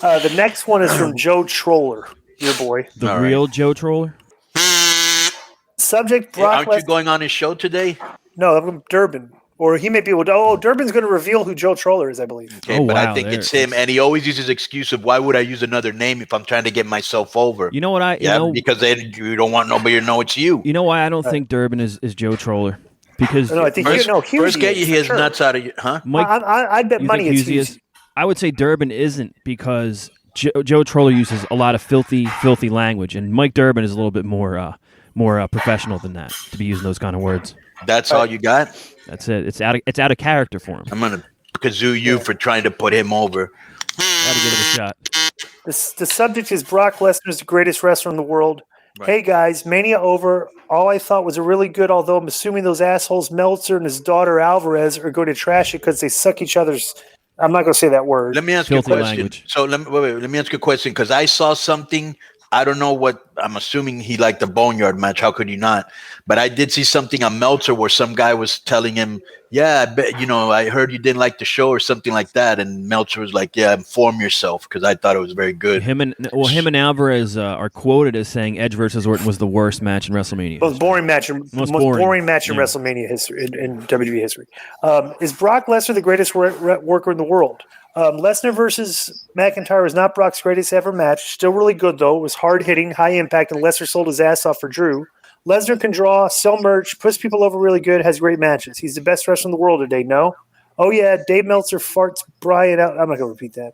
The next one is from Joe Troller, your boy. The All real right. Joe Troller. Subject: Hey, Brock aren't you Lesnar. going on his show today? No, I'm from Durbin. Or he may be. Oh, Durbin's going to reveal who Joe Troller is, I believe. Okay, Oh, but I wow, think there- it's him, and he always uses excuse of why would I use another name if I'm trying to get myself over? You know what I? Yeah, because then you don't want nobody to know it's you. You know why I don't think Durbin is Joe Troller? Because No, I think First, Husey first get is, for his sure. nuts out of you, huh? Mike, I'd bet you money think it's Husey is? Husey. I would say Durbin isn't because Joe Troller uses a lot of filthy language, and Mike Durbin is a little bit more professional than that to be using those kind of words. That's all you got? That's it. It's out of character for him. I'm going to kazoo you for trying to put him over. Got to give it a shot. The subject is Brock Lesnar is the greatest wrestler in the world. Right. Hey guys, Mania over. All I thought was a really good, although I'm assuming those assholes Meltzer and his daughter Alvarez are going to trash it because they suck each other's. I'm not going to say that word. Let me ask you a Filthy question. language. So let me ask you a question because I saw something. I don't know what I'm assuming he liked the Boneyard match. How could you not? But I did see something on Meltzer where some guy was telling him, "Yeah, I bet I heard you didn't like the show or something like that." And Meltzer was like, "Yeah, inform yourself," because I thought it was very good. Him and Alvarez are quoted as saying Edge versus Orton was the worst match in WrestleMania. Most boring match in boring match in WrestleMania history in WWE history. Is Brock Lesnar the greatest worker in the world? Lesnar versus McIntyre was not Brock's greatest ever match. Still really good though. It was hard hitting, high impact, and Lesnar sold his ass off for Drew. Lesnar can draw, sell merch, puts people over really good, has great matches. He's the best wrestler in the world today. No. Oh yeah, Dave Meltzer farts Brian out. I'm not gonna repeat that.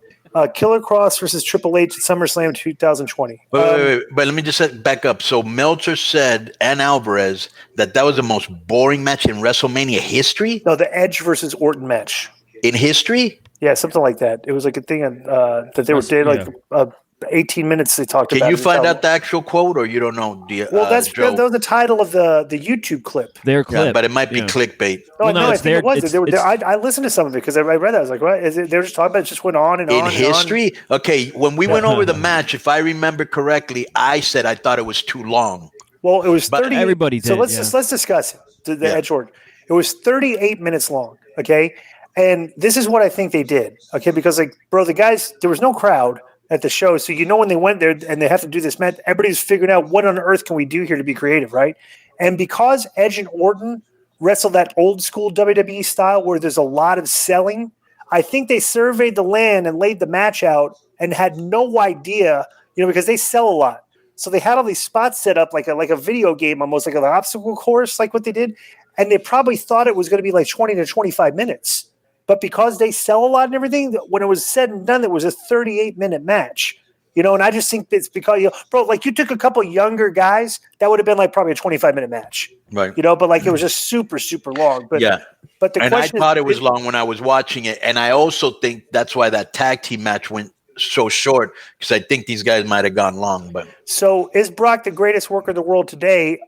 Killer Cross versus Triple H at SummerSlam 2020. Wait. But let me just back up. So Meltzer said and Alvarez that was the most boring match in WrestleMania history. No, the Edge versus Orton match. In history? Yeah, something like that. It was like a thing that they did like 18 minutes they talked about. Can you find out the actual quote or you don't know? That was the title of the YouTube clip. Their clip. Yeah, but it might be clickbait. I think it was. I listened to some of it because I read that. I was like, what? Is it, they were just talking about it, just went on and on. In history? Okay, when we went over the match, if I remember correctly, I said I thought it was too long. Well, it was 30. Everybody did. So let's discuss it. The Edge Orton. It was 38 minutes long. Okay. And this is what I think they did. Okay. Because the guys, there was no crowd at the show. So, when they went there and they have to do this match, everybody's figuring out what on earth can we do here to be creative. Right. And because Edge and Orton wrestled that old school WWE style where there's a lot of selling, I think they surveyed the land and laid the match out and had no idea, because they sell a lot. So they had all these spots set up like a video game, almost like an obstacle course, like what they did. And they probably thought it was going to be like 20 to 25 minutes. But because they sell a lot and everything, when it was said and done, it was a 38-minute match. And I just think it's because, you took a couple younger guys, that would have been like probably a 25-minute match. Right. But it was just super, super long. But yeah. But the and I question thought it was long when I was watching it. And I also think that's why that tag team match went so short, because I think these guys might have gone long. But so is Brock the greatest worker in the world today?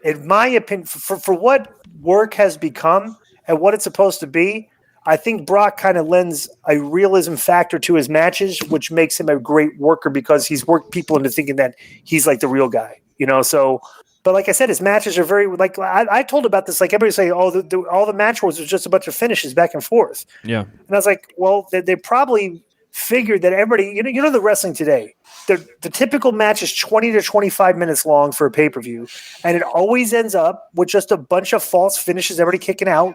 In my opinion, for what work has become and what it's supposed to be, I think Brock kind of lends a realism factor to his matches, which makes him a great worker because he's worked people into thinking that he's like the real guy, So, but like I said, his matches are very like I told about this. Like everybody say, all the match was just a bunch of finishes back and forth. Yeah, and I was like, well, they probably figured that everybody, the wrestling today, the typical match is 20 to 25 minutes long for a pay-per-view, and it always ends up with just a bunch of false finishes, everybody kicking out,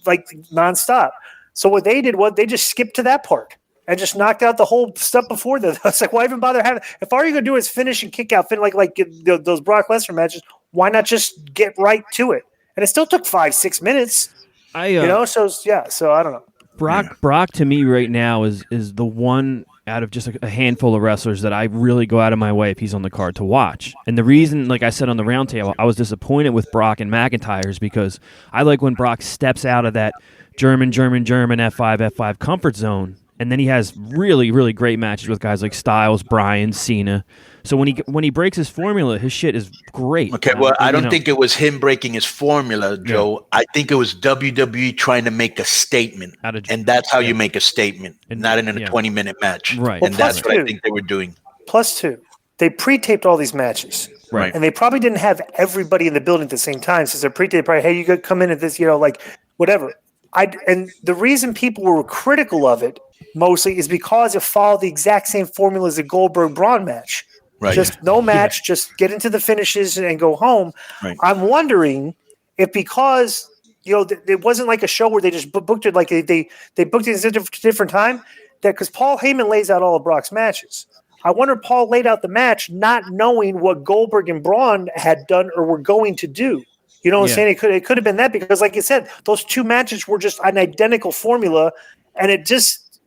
like nonstop. So what they did was they just skipped to that part and just knocked out the whole stuff before that. I was like, why even bother having? If all you're gonna do is finish and kick out, like those Brock Lesnar matches, why not just get right to it? And it still took 5-6 minutes. So I don't know. Brock to me right now is the one out of just a handful of wrestlers that I really go out of my way if he's on the card to watch. And the reason, like I said on the roundtable, I was disappointed with Brock and McIntyre is because I like when Brock steps out of that German F5 comfort zone, and then he has really, really great matches with guys like Styles, Bryan, Cena. So when he breaks his formula, his shit is great. Okay, well, I don't think it was him breaking his formula, Joe. Yeah. I think it was WWE trying to make a statement, and that's how you make a statement, not in a 20-minute match. Right, and that's what I think they were doing. +2, they pre-taped all these matches, right? And they probably didn't have everybody in the building at the same time, since they're pre-taped. Probably, hey, you could come in at this, like whatever. And the reason people were critical of it mostly is because it followed the exact same formula as the Goldberg-Braun match. Right. Just no match, just get into the finishes and go home. Right. I'm wondering if because it wasn't like a show where they just booked it like they booked it at a different time. That because Paul Heyman lays out all of Brock's matches. I wonder if Paul laid out the match not knowing what Goldberg and Braun had done or were going to do. You know what I'm saying? It could have been that because, like you said, those two matches were just an identical formula, and it just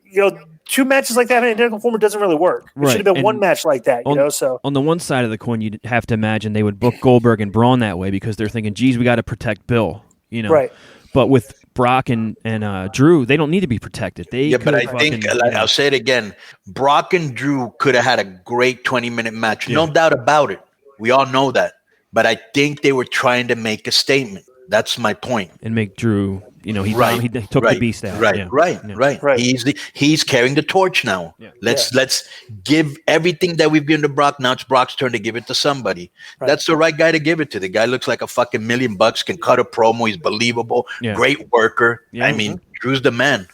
two matches like that in an identical formula doesn't really work. It should have been one match like that. So on the one side of the coin, you'd have to imagine they would book Goldberg and Braun that way because they're thinking, "Geez, we got to protect Bill." Right. But with Brock and Drew, they don't need to be protected. But I think, I'll say it again, Brock and Drew could have had a great 20-minute match. No doubt about it. We all know that. But I think they were trying to make a statement. That's my point. And make Drew, he took the beast out. Right. He's carrying the torch now. Yeah. Let's give everything that we've given to Brock. Now it's Brock's turn to give it to somebody. Right. That's the right guy to give it to. The guy looks like a fucking $1 million, can cut a promo. He's believable. Yeah. Great worker. Yeah. I mean, Drew's the man.